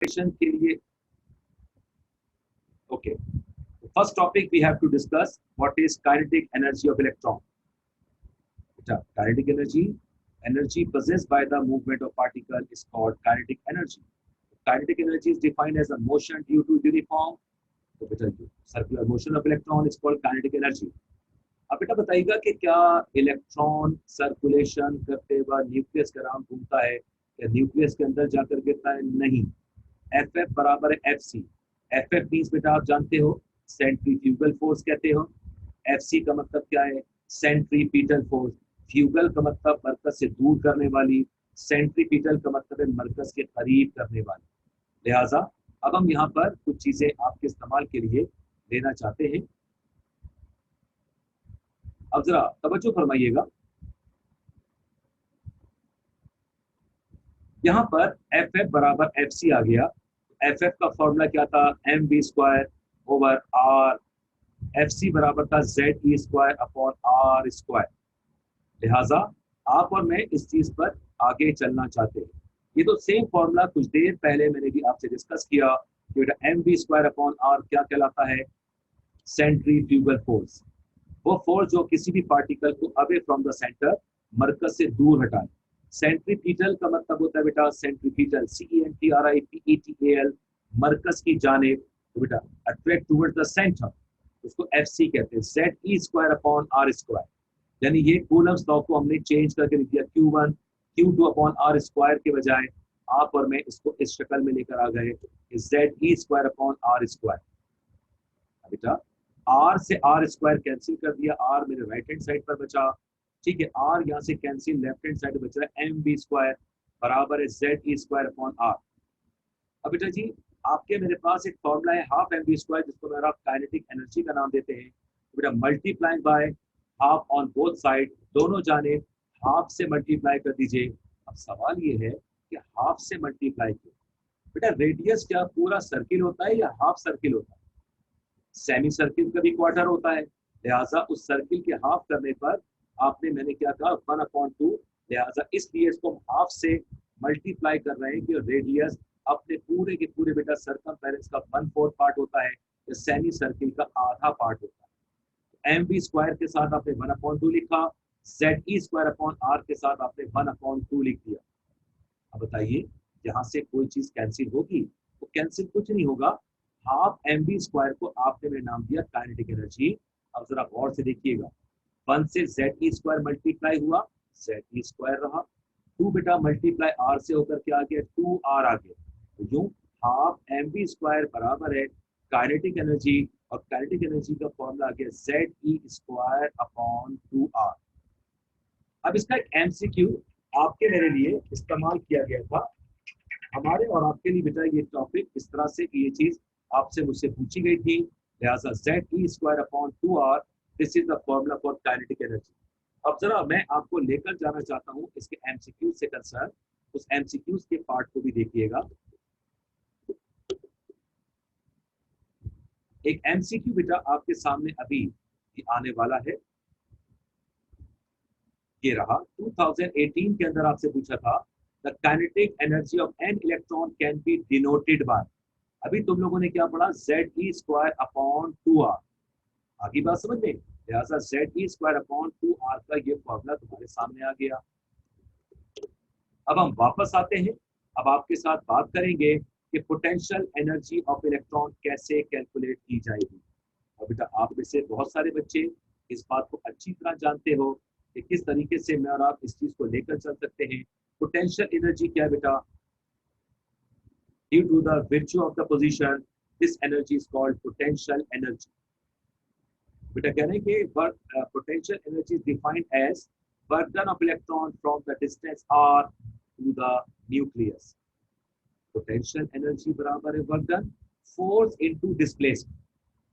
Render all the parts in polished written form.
के लिए okay, first topic we have to discuss what is kinetic energy of electron. बेटा kinetic energy possessed by the movement of particle is called kinetic energy. Kinetic energy is defined as a motion due to uniform, तो बेटा circular motion of electron is called kinetic energy. अब बेटा बताइएगा कि क्या electron circulation करते हुए nucleus के अराउंड घूमता है या न्यूक्लियस के अंदर जाकर गिरता है? नहीं। एफ एफ बराबर है F C. F F means बेटा आप जानते हो सेंट्रीफ्यूगल फोर्स कहते हो। एफ सी का मतलब क्या है? Centripetal force. फ्यूगल का मतलब मरकज से दूर करने वाली, सेंट्रीपीटल का मतलब है मरकज के करीब करने वाली। लिहाजा अब हम यहाँ पर कुछ चीजें आपके इस्तेमाल के लिए लेना चाहते हैं। अब जरा तवज्जो फरमाइएगा, यहाँ पर एफ एफ बराबर एफ सी आ गया। एफ एफ का फॉर्मूला क्या था? M B square over R. F C बराबर था Z E square upon R square. लिहाजा आप और मैं इस चीज पर आगे चलना चाहते हैं। ये तो सेम फॉर्मूला कुछ देर पहले मैंने भी आपसे डिस्कस किया कि बेटा M B square upon R क्या कहलाता है? Centrifugal force. वो फोर्स जो किसी भी पार्टिकल को अवे फ्रॉम द सेंटर, मरकज से दूर हटाए। सेंट्रीपीटल का मतलब होता है बेटा सेंट्रीपीटल, CENTRIPETAL, मरकज की जानिब। तो बेटा अट्रैक्ट टुवर्ड्स द सेंटर, उसको FC कहते हैं, ZE square upon R square. यानी ये कूलम्स लॉ को हमने चेंज करके लिख दिया, Q1 Q2 upon R square के बजाय आप और मैं इसको इस शक्ल में लेकर आ गए, ZE square upon R square. बेटा R से R स्क्वायर कैंसिल कर दिया, R मेरे राइट हैंड साइड पर बचा। ठीक है, R यहाँ से कैंसिल, लेफ्ट हैंड साइड बच रहा है MB स्क्वायर बराबर है ZE स्क्वायर अपॉन R। अब बेटा जी आपके मेरे पास एक फॉर्मूला है हाफ MB स्क्वायर, जिसको मेरा काइनेटिक एनर्जी का नाम देते हैं। तो बेटा multiplying by half on both side, दोनों जाने हाफ से मल्टीप्लाई कर दीजिए। अब सवाल ये है कि हाफ से मल्टीप्लाई क्यों? बेटा रेडियस क्या पूरा सर्किल होता है या हाफ सर्किल होता है? सेमी सर्किल का भी क्वार्टर होता है। लिहाजा उस सर्किल के हाफ करने पर आपने मैंने क्या कहा 1/2। लिहाजा इसलिए इसको हम हाफ से मल्टीप्लाई कर रहे हैं कि रेडियस अपने पूरे के पूरे बेटा सर्कमफेरेंस का 1/4 पार्ट होता है, या सेमी सर्किल का आधा पार्ट होता है। एम बी स्क्वायर के साथ आपने 1/2 लिखा, Z E square upon R के साथ आपने 1/2 लिख दिया। अब बताइए यहाँ से कोई चीज कैंसिल होगी? तो कैंसिल कुछ नहीं होगा। हाफ एम बी स्क्वायर को आपने मैं नाम दिया काइनेटिक एनर्जी। अब जरा गौर से देखिएगा, 1 से जेड ई स्क्वायर मल्टीप्लाई हुआ, जेड ई स्क्वायर रहा। 2 बेटा मल्टीप्लाई आर से होकर के आ गया, 2r आ गया। तो यूं हाफ एम बी स्क्वायर बराबर है काइनेटिक एनर्जी, और काइनेटिक एनर्जी का फॉर्मूला आ गया Z E square upon 2r। अब इसका एक एमसीक्यू आपके मेरे लिए इस्तेमाल किया गया था। हमारे और आपके लिए बेटा ये टॉपिक इस तरह से कि ये चीज आपसे मुझसे पूछी गई थी। लिहाजा Z E square upon 2r, this is the formula for kinetic energy. अब जरा मैं आपको लेकर जाना चाहता हूं इसके एमसीक्यू से कंसर्न, उस एमसीक्यू के पार्ट को भी देखिएगा। एक एमसीक्यू बेटा आपके सामने अभी आने वाला है, ये रहा। 2018 के अंदर आपसे पूछा था the kinetic energy of an electron can be denoted bye. अभी तुम लोगों ने क्या पढ़ा? Z E square upon 2r। आगे बात समझ में? लिहाजा Z E square upon 2r का ये फॉर्मूला तुम्हारे सामने आ गया। अब हम वापस आते हैं, अब आपके साथ बात करेंगे कि पोटेंशियल एनर्जी ऑफ इलेक्ट्रॉन कैसे कैलकुलेट की जाएगी। और बेटा आप में से बहुत सारे बच्चे इस बात को अच्छी तरह जानते हो कि किस तरीके से मैं और आप इस चीज को लेकर चल सकते हैं। पोटेंशियल एनर्जी क्या है बेटा? Due to the virtue of the position, this energy is called potential energy. बेटा कह रहे हैं कि potential energy is defined as work done of electron from the distance r to the nucleus. Potential energy बराबर है work done force into displacement.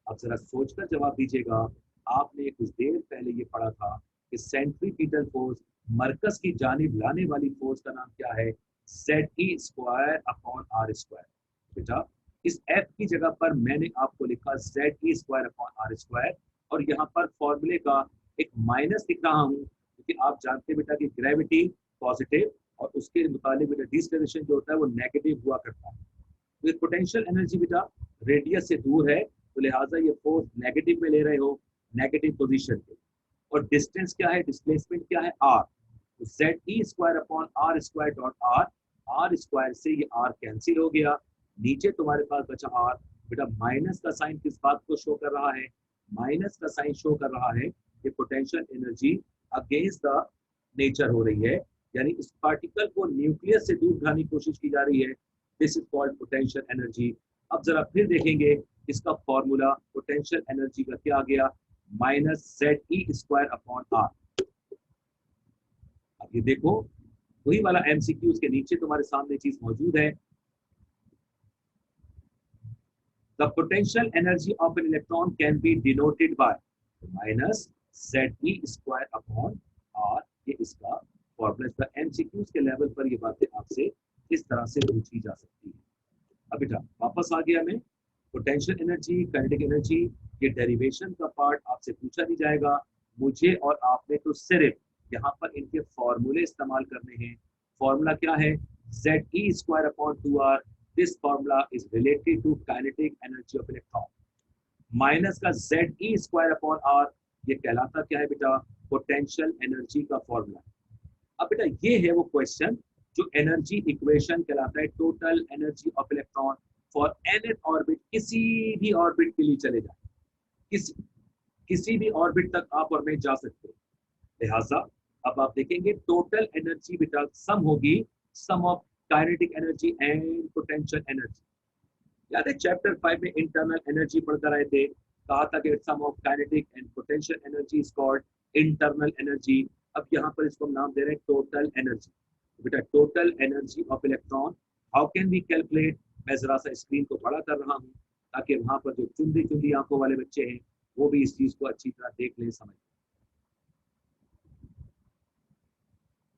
अब जरा सोचकर जवाब दीजिएगा, आपने कुछ देर पहले ये पढ़ा था कि सेंट्रीपीटल फोर्स, मरकज की जानिब लाने वाली फोर्स का नाम क्या है? Z E square upon R square. बेटा इस एफ की जगह पर मैंने आपको लिखा Z E square upon R square, और यहाँ पर फॉर्मूले का एक माइनस लिख रहा हूँ, क्योंकि आप जानते बेटा कि ग्रेविटी पॉजिटिव और उसके मुताबिक बेटा डिस्प्लेसमेंट जो होता है वो नेगेटिव हुआ करता है। तो पोटेंशियल एनर्जी बेटा रेडियस से दूर है, तो लिहाजा ये फोर्स नेगेटिव में ले रहे हो, नेगेटिव पोजीशन पे। और डिस्टेंस क्या है, डिस्प्लेसमेंट क्या है, आर। तो Z E square upon R square dot R, R square से ये आर कैंसिल हो गया, नीचे तुम्हारे पास बचा आर। बेटा माइनस का साइन किस बात को शो कर रहा है, माइनस का साइन शो कर रहा है कि potential energy against the nature हो रही है, यानी इस पार्टिकल को न्यूक्लियस से दूर उठाने की कोशिश की जा रही है। This is called potential energy. अब जरा फिर देखेंगे इसका फॉर्मूला पोटेंशियल एनर्जी का क्या आ गया, minus Z E square upon R. अब ये देखो वही वाला एमसीक्यू, के नीचे तुम्हारे सामने चीज मौजूद है। The potential energy of an electron can be denoted by minus Z E square upon R. ये इसका फॉर्मूला। एमसीक्यूज के लेवल पर ये बातें आपसे इस तरह से पूछी जा सकती है। अब बेटा वापस आ गया मैं, पोटेंशियल एनर्जी, काइनेटिक एनर्जी, ये डेरिवेशन का पार्ट आपसे पूछा नहीं जाएगा। मुझे और आपने तो सिर्फ यहाँ पर इनके फॉर्मूले इस्तेमाल करने हैं। फॉर्मूला क्या है, Z E square upon 2r। This formula is related to kinetic energy of electron. Minus का Z E square upon R, ये कहलाता क्या है बेटा, पोटेंशियल एनर्जी का फॉर्मूला। अब बेटा ये है वो क्वेश्चन जो एनर्जी इक्वेशन कहलाता है, total energy of electron for nth orbit. किसी भी ऑर्बिट के लिए चले जाए, किसी भी ऑर्बिट तक आप और मैं जा सकते हैं। लिहाजा अब आप देखेंगे टोटल एनर्जी बेटा सम होगी, sum of kinetic energy and potential energy. याद है चैप्टर 5 में इंटरनल एनर्जी पढ़कर आए थे, कहा था कि sum of kinetic and potential energy is called internal energy. अब यहाँ पर इसको हम नाम दे रहे हैं टोटल एनर्जी। बेटा total energy of electron how can we calculate. मैं जरा सा स्क्रीन को बड़ा कर रहा हूँ ताकि वहां पर जो चुंदी चुंदी आंखों वाले बच्चे हैं वो भी इस चीज को अच्छी तरह देख लें, समझ।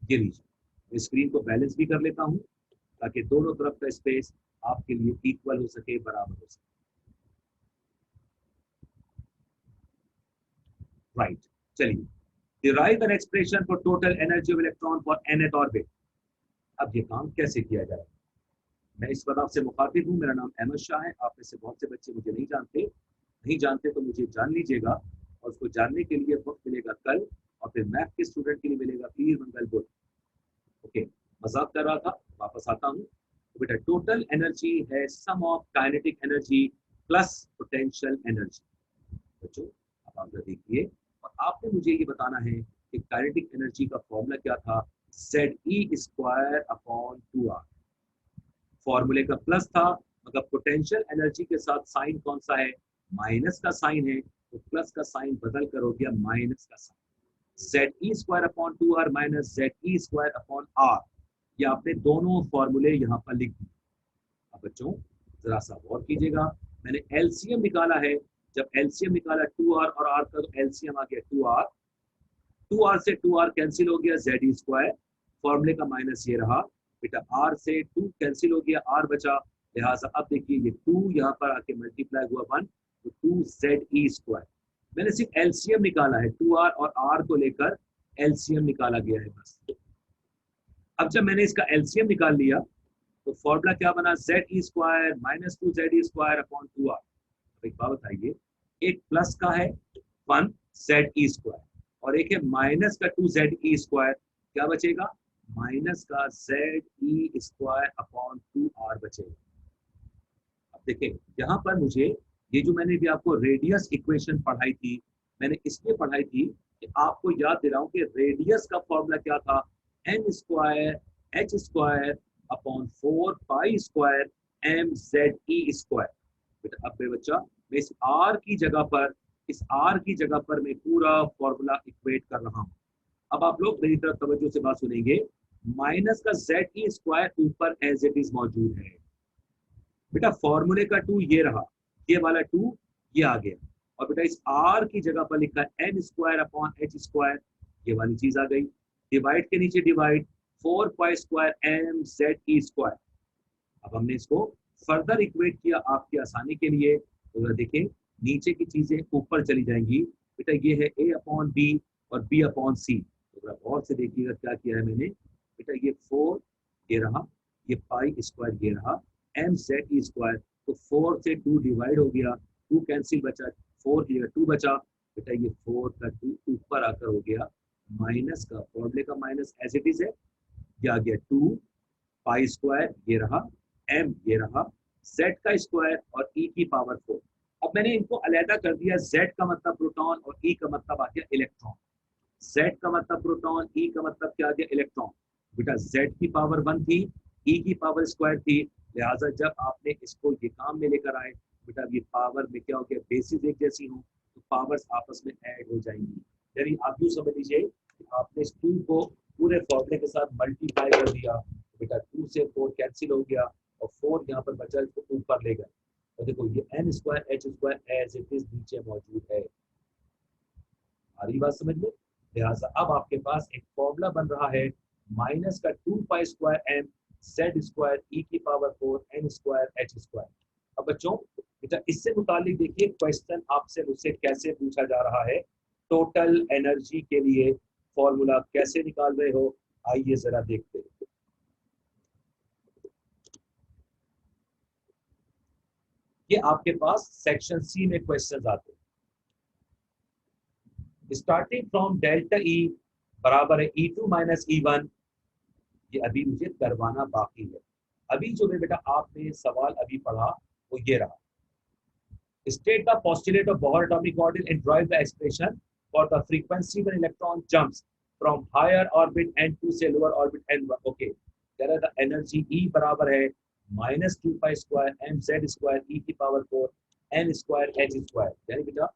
ये लीजिए स्क्रीन को बैलेंस भी कर लेता हूँ ताकि दोनों तरफ का स्पेस आपके लिए इक्वल हो सके, बराबर हो सके। राइट, चलिए derive an expression for total energy of electron for nth orbit. अब ये काम कैसे किया जाए। मैं इस बात आपसे मुखातिब हूँ, मेरा नाम अहमद शाह है। आप में से बहुत से बच्चे मुझे नहीं जानते तो मुझे जान लीजिएगा, और उसको जानने के लिए वक्त मिलेगा कल, और फिर मैथ के स्टूडेंट के लिए मिलेगा पीर मंगल बुध। ओके, मजाक कर रहा था, वापस आता हूँ। तो बेटा टोटल एनर्जी है sum of kinetic energy plus potential energy. बच्चों अब आप देखिए, और आपने मुझे ये बताना है कि काइनेटिक एनर्जी का फॉर्मूला क्या था, Z E square upon 2r। फॉर्मूले का प्लस था, मगर पोटेंशियल एनर्जी के साथ साइन कौन सा है, माइनस का साइन है, तो प्लस का साइन बदल कर हो गया माइनस का sign. Z E square upon 2r minus Z E square upon r। ये आपने दोनों फॉर्मूले यहाँ पर लिख दिए। अब बच्चों जरा सा गौर कीजिएगा, मैंने एलसीएम निकाला है। जब एलसीएम निकाला 2r और r का, तो एलसीएम आ गया 2r। 2r से 2r कैंसिल हो गया, जेड ई स्क्वायर। फॉर्मूले का माइनस ये रहा बेटा, r से 2 कैंसिल हो गया, r बचा। लिहाजा अब देखिए ये 2 यहाँ पर आके मल्टीप्लाई हुआ 1, तो 2 जेड ई स्क्वायर। मैंने सिर्फ एलसीएम निकाला है, 2r और r को लेकर एलसीएम निकाला गया है बस। अब जब मैंने इसका एलसीएम निकाल लिया तो फॉर्मूला क्या बना, Z E square minus 2 Z E square upon 2r। एक बात बताइए, एक प्लस का है 1 जेड ई स्क्वायर, और एक है माइनस का 2 जेड ई स्क्वायर। क्या बचेगा, माइनस का Z E square upon 2r बचेगा। अब देखें यहाँ पर मुझे ये जो मैंने भी आपको रेडियस इक्वेशन पढ़ाई थी, मैंने इसलिए पढ़ाई थी कि आपको याद दिलाऊं कि रेडियस का फॉर्मूला क्या था, N square H square upon 4 pi square M Z E square. बेटा अब बच्चा मैं इस r की जगह पर मैं पूरा फॉर्मूला इक्वेट कर रहा हूँ। अब आप लोग मेरी तरफ तवज्जो से बात सुनेंगे, माइनस का जेड ई स्क्वायर ऊपर एज इट इज मौजूद है। बेटा फॉर्मूले का 2 ये रहा, ये वाला 2 ये आ गया, और बेटा इस r की जगह पर लिखा है N square upon H square, ये वाली चीज आ गई। डिवाइड के नीचे divide, 4 pi square M Z E square. अब हमने इसको फर्दर इक्वेट किया आपकी आसानी के लिए, तो देखें नीचे की चीजें ऊपर चली जाएंगी। बेटा ये है a अपॉन बी और b अपॉन सी। तो गौर से देखिएगा क्या किया है मैंने। बेटा ये 4 ये रहा, ये पाई स्क्वायर ये रहा, एम जेड ई स्क्वायर। तो 4 से 2 डिवाइड हो गया, 2 कैंसिल बचा, 4 हियर 2 बचा। बेटा ये 4 का 2 ऊपर आकर हो गया माइनस का, फॉर्मूले का माइनस एज इट इज है, ये आ गया 2 पाई स्क्वायर, ये रहा एम, ये रहा जेड का स्क्वायर और ई की पावर 4। अब मैंने इनको अलहदा कर दिया, जेड का मतलब प्रोटॉन और ई का मतलब आ गया इलेक्ट्रॉन। जेड का मतलब प्रोटॉन, ई का मतलब क्या आ गया इलेक्ट्रॉन। बेटा जेड की पावर 1 थी, ई की पावर स्क्वायर थी, लिहाजा जब आपने इसको ये काम में लेकर आए, बेटा ये पावर में क्या हो गया, बेसिस एक जैसी हो तो पावर्स आपस में ऐड हो जाएंगी। यानी आप यूँ समझ लीजिए कि आपने इस 2 को पूरे फॉर्मूले के साथ मल्टीप्लाई कर दिया, तो बेटा 2 से 4 कैंसिल हो गया और 4 यहाँ पर बचा, इसको ऊपर ले गए। और देखो ये N square H square as it is नीचे मौजूद है। आ रही बात समझ में? लिहाजा अब आपके पास एक फॉर्मूला बन रहा है माइनस का 2 pi square M Z square E की power 4 N square H square. अब बच्चों बेटा इससे मुतालिक देखिए क्वेश्चन आपसे मुझसे कैसे पूछा जा रहा है, टोटल एनर्जी के लिए फॉर्मूला कैसे निकाल रहे हो, आइए जरा देखते हैं। ये आपके पास सेक्शन सी में क्वेश्चंस आते हैं। स्टार्टिंग फ्रॉम डेल्टा ई बराबर है ई टू माइनस ई वन, ये अभी मुझे करवाना बाकी है। अभी जो है बेटा आपने सवाल अभी पढ़ा वो ये रहा, state the postulate of Bohr atomic model and derive the expression for the frequency when electron jumps from higher orbit n2 से lower orbit n1। okay, कह रहा था एनर्जी E बराबर है minus 2 pi square M Z square E की power 4 N square H square. यानी बेटा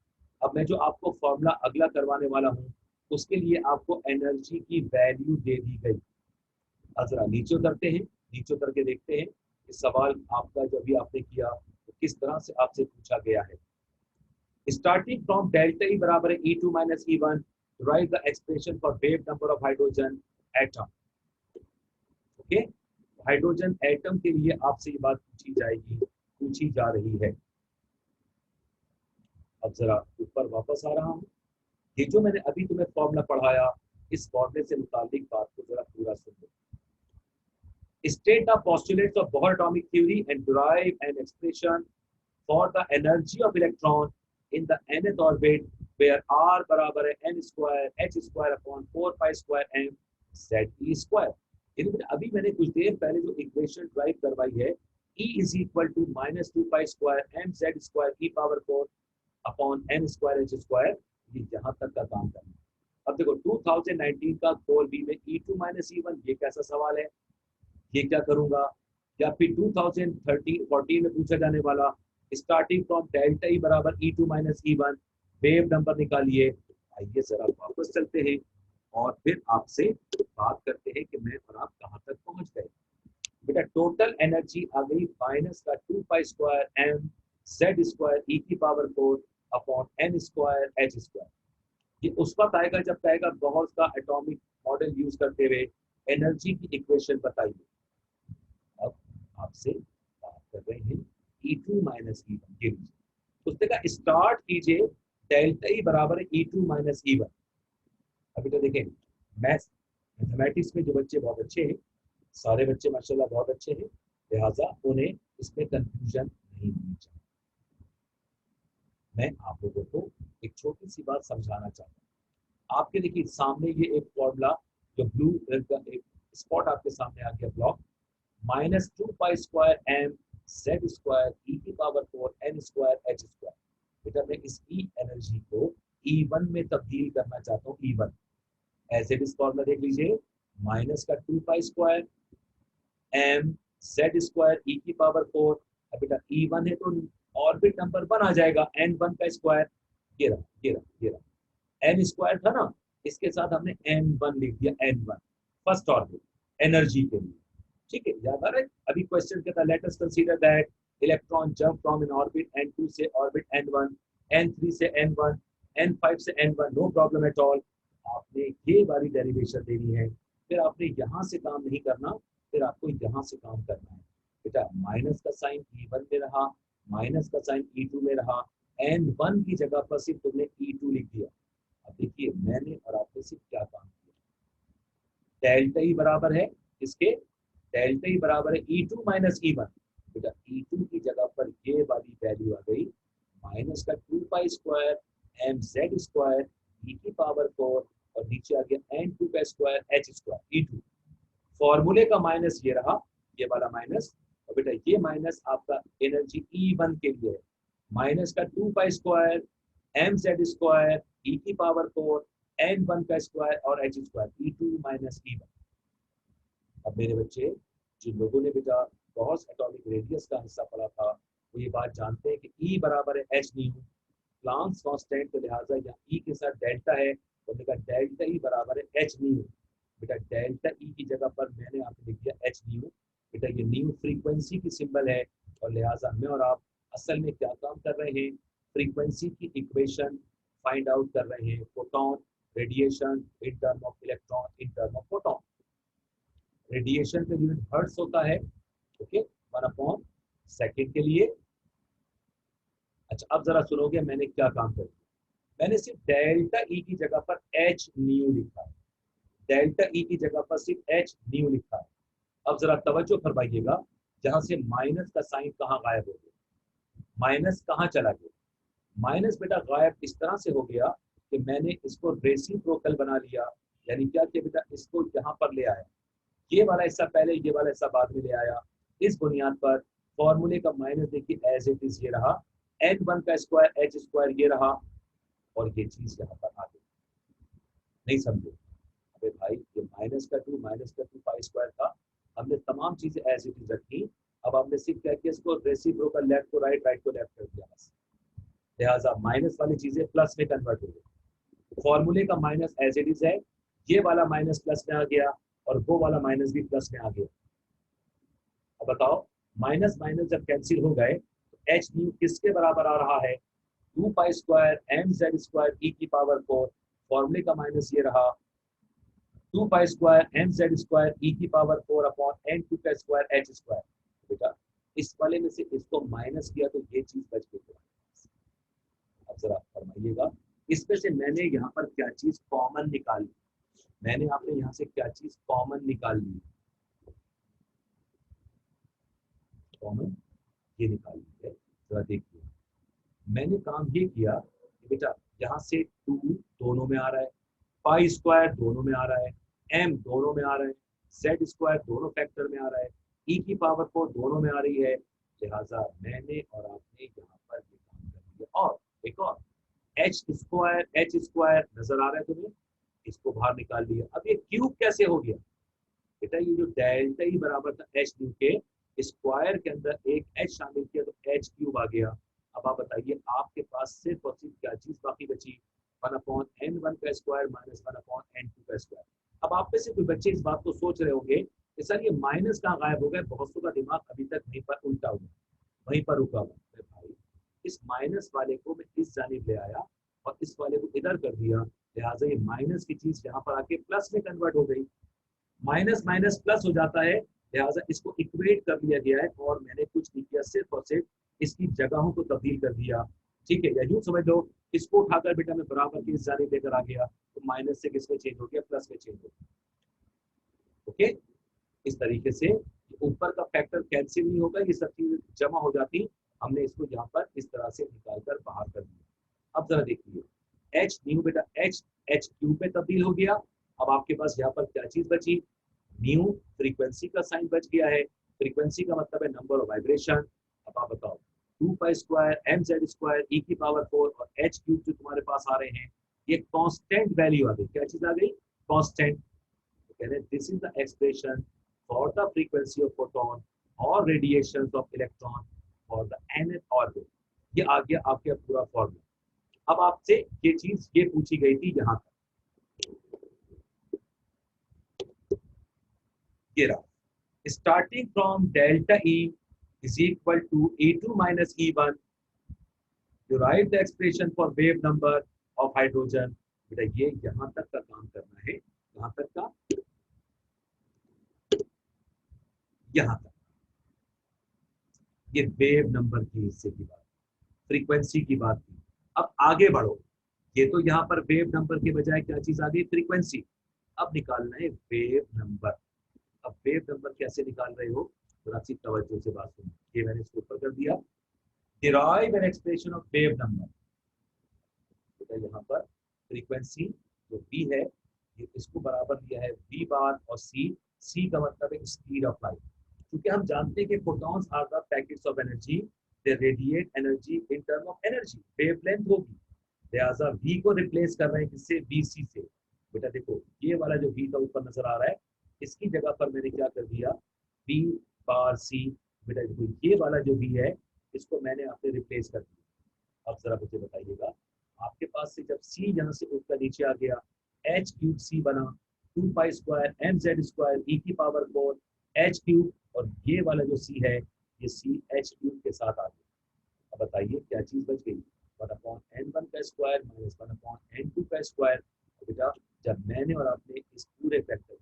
अब मैं जो आपको फॉर्मूला अगला करवाने वाला हूँ उसके लिए आपको एनर्जी की वैल्यू दे दी गई। अब जरा नीचे उतरते हैं, नीचे उतर के देखते हैं कि सवाल आपका जो भी आपने किया तो किस तरह से आपसे पूछा गया है। Starting from delta E बराबर है E2 minus E1, derive the expression for wave number of hydrogen atom। Okay, hydrogen atom के लिए आपसे ये बात पूछी जाएगी, पूछी जा रही है। अब जरा ऊपर वापस आ रहा हूँ, ये जो मैंने अभी तुम्हें फॉर्मूला पढ़ाया इस फॉर्मूले से मुताबिक बात को जरा पूरा सुन लो। State the postulates of Bohr atomic theory and derive an expression for the energy of electron in the nth orbit where R बराबर है n square h square upon 4 pi square m z e square. यानी अभी मैंने कुछ देर पहले जो equation drive करवाई है E is equal to minus 2 pi square m z square e power 4 upon n square h square, ये यहाँ तक का काम करना। अब देखो 2019 का कोर बी में E2 माइनस E1, ये कैसा सवाल है, ये क्या करूंगा, या फिर 2014 में पूछा जाने वाला स्टार्टिंग फ्रॉम डेल्टा ई बराबर E2 minus E1 wave number निकालिए। आइए जरा वापस चलते हैं और फिर आपसे बात करते हैं कि मैं और आप कहां तक पहुंच गए। बेटा टोटल एनर्जी आ गई माइनस का 2 pi square M Z square E की power 4 upon N square H square. ये उस वक्त आएगा जब कहेगा बोहर का एटॉमिक मॉडल यूज करते हुए एनर्जी की इक्वेशन बताइए। अब आपसे बात कर रहे हैं E2 माइनस E1 के लिए, उसने कहा स्टार्ट कीजिए डेल्टा ई बराबर है E2 माइनस E1। अभी तो देखें मैथमेटिक्स में जो बच्चे बहुत अच्छे हैं, सारे बच्चे माशाल्लाह बहुत अच्छे हैं, लिहाजा उन्हें इसमें कंफ्यूजन नहीं होनी चाहिए। मैं आप लोगों को एक छोटी सी बात समझाना चाहता हूँ। आपके देखिए सामने ये एक फॉर्मूला जो ब्लू का एक स्पॉट आपके सामने आ गया, block minus 2 pi square M Z square E की power 4 N square H square. बेटा मैं इस ई एनर्जी को E1 में तब्दील करना चाहता हूँ। E1 ऐसे भी फॉर्मूला देख लीजिए, माइनस का 2 pi square M Z square E की पावर 4। अब बेटा E1 है तो ऑर्बिट नंबर 1 आ जाएगा, n1 का स्क्वायर, ये रहा ये रहा ये रहा, n स्क्वायर था ना, इसके साथ हमने n1 लिख दिया, n1 फर्स्ट ऑर्बिट एनर्जी के लिए। ठीक है, याद आ रहा है? अभी क्वेश्चन कहता है let us consider that electron jump from N orbit n2 से ऑर्बिट n1, n3 से n1, n5 से n1, no problem at all. आपने ये वाली डेरिवेशन देनी है, फिर आपने यहाँ से काम नहीं करना, फिर आपको यहाँ से काम करना है। बेटा माइनस का साइन E1 में रहा, माइनस का साइन E2 में रहा, n1 की जगह पर सिर्फ तुमने E2 लिख दिया। अब देखिए मैंने और आपने सिर्फ क्या काम किया, डेल्टा ई बराबर है इसके, डेल्टा ई बराबर है E2 माइनस E1। बेटा E2 की जगह पर ये वाली वैल्यू आ गई माइनस का 2 pi square M Z square E की पावर 4 और नीचे आ गया n2 का स्क्वायर एच स्क्वायर E2। फॉर्मूले का माइनस ये रहा, ये वाला माइनस, और बेटा ये माइनस आपका एनर्जी E1 के लिए है, माइनस का 2 pi square M Z square E की पावर 4 n1 का स्क्वायर और H square E2 minus E1। अब मेरे बच्चे, जिन लोगों ने बेटा गॉस एटॉमिक रेडियस का हिस्सा पढ़ा था वो ये बात जानते हैं कि E बराबर है एच न्यू, प्लांक्स कांस्टेंट, तो लिहाजा यहाँ E के साथ डेल्टा है, तो बेटा डेल्टा E बराबर है एच न्यू। बेटा डेल्टा E की जगह पर मैंने आपको लिख दिया एच न्यू। बेटा ये न्यू फ्रीक्वेंसी की सिंबल है, और लिहाजा मैं और आप असल में क्या काम कर रहे हैं, फ्रीक्वेंसी की इक्वेशन फाइंड आउट कर रहे हैं, photon radiation in term of electron in term of photon. Radiation का यूनिट हर्ट्ज होता है, ओके, 1/सेकंड के लिए। अच्छा अब जरा सुनोगे मैंने क्या काम कर दिया, मैंने सिर्फ डेल्टा ई की जगह पर एच न्यू लिखा है, डेल्टा ई की जगह पर सिर्फ एच न्यू लिखा है। अब जरा तवज्जो फरमाइएगा, जहां से माइनस का साइन कहाँ गायब हो गया, माइनस कहाँ चला गया, माइनस बेटा गायब इस तरह से हो गया कि मैंने इसको रेसिप्रोकल बना लिया, यानी क्या किया बेटा, इसको यहाँ पर ले आया, ये वाला हिस्सा पहले, ये वाला हिस्सा बाद में ले आया। इस बुनियाद पर फॉर्मूले का माइनस देखिए एज इट इज ये रहा, n1 का स्क्वायर एच स्क्वायर ये रहा, और ये चीज यहाँ पर आ गई। नहीं समझे? अबे भाई ये माइनस का 2 पाई स्क्वायर था, हमने तमाम चीजें एज इट इज रखी, अब हमने सिर्फ क्या किया, इसको रेसिप्रोकल, लेफ्ट को राइट, राइट को लेफ्ट कर दिया बस, लिहाजा माइनस वाली चीजें प्लस में कन्वर्ट हो गई। फॉर्मूले का माइनस एज इट इज है, ये वाला माइनस प्लस में आ गया और वो वाला माइनस भी प्लस में आ गया। अब बताओ, माइनस माइनस जब कैंसिल हो गए तो एच न्यू किसके बराबर आ रहा है, 2 pi square M Z square E की पावर 4, फॉर्मूले का माइनस ये रहा 2 pi square M Z square E की पावर 4 अपॉन n2 का स्क्वायर एच स्क्वायर। बेटा इस वाले में से इसको माइनस किया तो ये चीज बच गई। अब जरा फरमाइएगा, इसमें से मैंने यहाँ पर क्या चीज कॉमन निकाली, मैंने आपने यहाँ से क्या चीज कॉमन निकाल ली, कॉमन ये निकाल ली है। जरा देखिए, मैंने काम ये किया कि बेटा यहाँ से 2 दोनों में आ रहा है, पाई स्क्वायर दोनों में आ रहा है, m दोनों में आ रहा है, z स्क्वायर दोनों फैक्टर में आ रहा है, e की पावर 4 दोनों में आ रही है, लिहाजा मैंने और आपने यहाँ पर ये काम कर लिया। और एक और h स्क्वायर नजर आ रहा है तुम्हें, इसको बाहर निकाल लिया। अब ये क्यूब कैसे हो गया, बेटा ये जो डेल्टा ई बराबर था एच क्यूब के, स्क्वायर के अंदर एक एच शामिल किया तो एच क्यूब आ गया। अब आप बताइए आपके पास सिर्फ और सिर्फ क्या चीज बाकी बची, 1/n1 का स्क्वायर माइनस 1/n2 का स्क्वायर। अब आप में से कोई बच्चे इस बात को सोच रहे होंगे कि सर ये माइनस कहाँ गायब हो गया, बहुत का दिमाग अभी तक वहीं पर उल्टा हुआ, वहीं पर रुका हुआ। भाई इस माइनस वाले को मैं इस जानिब ले आया और इस वाले को इधर कर दिया, लिहाजा ये माइनस की चीज यहाँ पर आके प्लस में कन्वर्ट हो गई, माइनस माइनस प्लस हो जाता है, लिहाजा इसको इक्वेट कर लिया गया है और मैंने कुछ नहीं किया, सिर्फ और सिर्फ इसकी जगहों को तब्दील कर दिया। ठीक है, या यूं समझ लो, इसको उठाकर बेटा मैं बराबर की इस जानिब लेकर आ गया तो माइनस से किसमें चेंज हो गया, प्लस में चेंज हो गया। ओके, इस तरीके से ऊपर का फैक्टर कैंसिल नहीं होगा, ये सब चीजें जमा हो जाती, हमने इसको यहाँ पर इस तरह से निकाल कर बाहर कर दिया। अब जरा देखिए, एच न्यू बेटा एच एच क्यू पे तब्दील हो गया। अब आपके पास यहाँ पर क्या चीज बची, न्यू फ्रीक्वेंसी का साइन बच गया है, फ्रीक्वेंसी का मतलब है नंबर ऑफ वाइब्रेशन। अब आप बताओ 2 pi square M Z square E की पावर 4 और एच क्यूब जो तुम्हारे पास आ रहे हैं, ये कांस्टेंट वैल्यू आ गई, क्या चीज आ गई, कांस्टेंट। तो कह रहे हैं this is the expression for the frequency of photon और radiation of electron for the nth orbit. ये आ गया आपके पूरा फॉर्मूला। अब आपसे ये चीज ये पूछी गई थी यहाँ पर, ये रहा, starting from delta E is equal to E2 minus E1, you write the expression for wave number of hydrogen। बेटा ये यहाँ तक का काम करना है, यहाँ तक का, यहाँ तक, ये वेव नंबर की हिस्से की बात, फ्रीक्वेंसी की बात की। अब आगे बढ़ो, ये तो यहाँ पर वेव नंबर के बजाय क्या चीज आ गई, फ्रीक्वेंसी। अब निकालना है वेव नंबर। अब वेव नंबर कैसे निकाल रहे हो, थोड़ा सी तवज्जो से बात सुनो, ये मैंने इसको ऊपर कर दिया। Derive an expression of wave number, बेटा यहाँ पर फ्रीक्वेंसी जो v है, ये इसको बराबर दिया है v बार और c का मतलब है स्पीड ऑफ लाइट। क्योंकि हम जानते हैं कि photons are the packets of energy, they radiate energy in term of energy, wavelength होगी, लिहाजा v को रिप्लेस कर रहे हैं किससे, vc से। बेटा देखो ये वाला जो v का ऊपर नजर आ रहा है, इसकी जगह पर मैंने क्या कर दिया, v बार c। बेटा देखो ये वाला जो v है, इसको मैंने आपसे रिप्लेस कर दिया। अब जरा मुझे बताइएगा, आपके पास से जब c यहाँ से ऊपर नीचे आ गया, h क्यूब c बना 2 pi square mz square e की पावर 4 h क्यूब, और ये वाला जो c है, ये c h क्यूब के साथ आ गया। अब बताइए क्या चीज बच गई, 1/n1 का स्क्वायर माइनस 1/n2 का स्क्वायर। बेटा जब मैंने और आपने इस पूरे फैक्टर,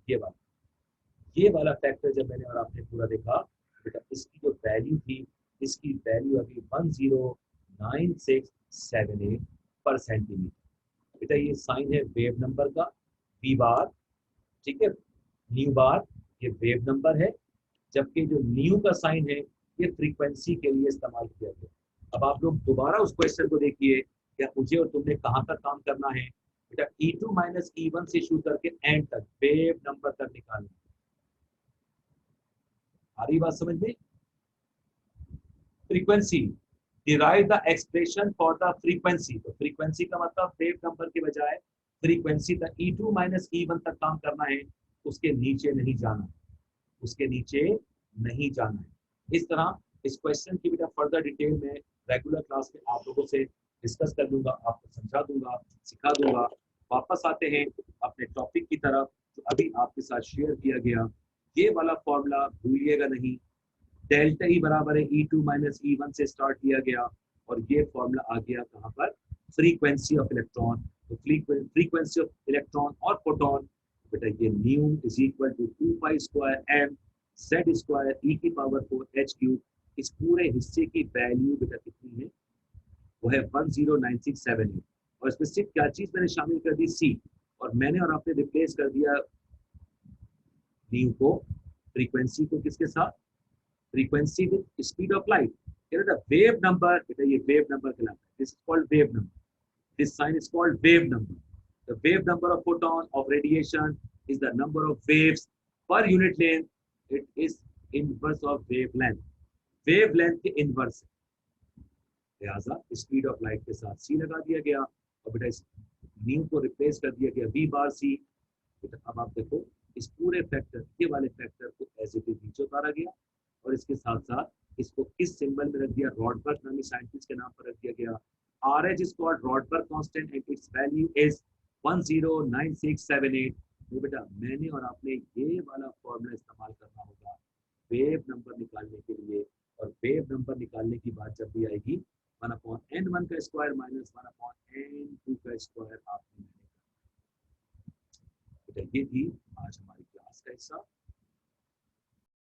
ये वाला फैक्टर जब मैंने और आपने पूरा देखा, बेटा इसकी जो वैल्यू थी, इसकी वैल्यू अभी 109678 पर सेंटीमीटर। बेटा ये साइन है वेव नंबर का, वी बार, ठीक है, न्यू बार, ये वेव नंबर है, जबकि जो न्यू का साइन है, ये फ्रीक्वेंसी के लिए इस्तेमाल किया गया। अब आप लोग दोबारा उस क्वेश्चन को देखिए, क्या मुझे और तुमने कहाँ तक काम करना है, बेटा E2 माइनस E1 से शुरू करके एंड तक वेव नंबर तक निकालना। आ रही बात समझ में, frequency, derive the expression for the frequency. तो फ्रीक्वेंसी का मतलब वेव नंबर के बजाय फ्रीक्वेंसी तक E2 माइनस E1 तक काम करना है, उसके नीचे नहीं जाना, उसके नीचे नहीं जाना है। इस तरह इस क्वेश्चन की बेटा फर्दर डिटेल में रेगुलर क्लास में आप लोगों से डिस्कस कर लूंगा, आपको समझा दूंगा, सिखा दूंगा। वापस आते हैं अपने टॉपिक की तरफ, जो अभी आपके साथ शेयर किया गया। ये वाला फॉर्मूला भूलिएगा नहीं, डेल्टा ई बराबर है E2 माइनस E1 से स्टार्ट किया गया, और ये फॉर्मूला आ गया कहाँ पर, फ्रीक्वेंसी ऑफ इलेक्ट्रॉन। तो फ्रीक्वेंसी ऑफ इलेक्ट्रॉन और प्रोटॉन, बेटा ये nu is equal to 2 pi square m z square e की पावर 4 h क्यूब। इस पूरे हिस्से की वैल्यू बेटा कितनी है, वो है 109678। और इसमें सिर्फ क्या चीज मैंने शामिल कर दी, c, और मैंने और आपने रिप्लेस कर दिया न्यू को, फ्रीक्वेंसी को किसके साथ, frequency with speed of light. You know the wave number, बेटा ये wave number कहलाता है, this is called wave number, this sign is called wave number. The wave number of photon of radiation is the number of waves per unit length, it is inverse of wavelength, wavelength के inverse, लिहाजा speed of light के साथ c लगा दिया गया, और बेटा इस न्यू को रिप्लेस कर दिया गया v बार c। बेटा अब आप देखो इस पूरे फैक्टर, ये वाले फैक्टर को एज इट इज नीचे उतारा गया, और इसके साथ साथ इसको किस सिंबल में रख दिया, रॉडबर्ग नामी साइंटिस्ट के नाम पर रख दिया गया। RH is called Rydberg constant and its value is 109678। तो बेटा मैंने और आपने ये वाला फॉर्मूला इस्तेमाल करना होगा वेव नंबर निकालने के लिए, और वेव नंबर निकालने की बात जब भी आएगी 1/n1 का स्क्वायर माइनस 1/n2 का स्क्वायर आपने, बेटा ये थी आज हमारी क्लास का हिस्सा।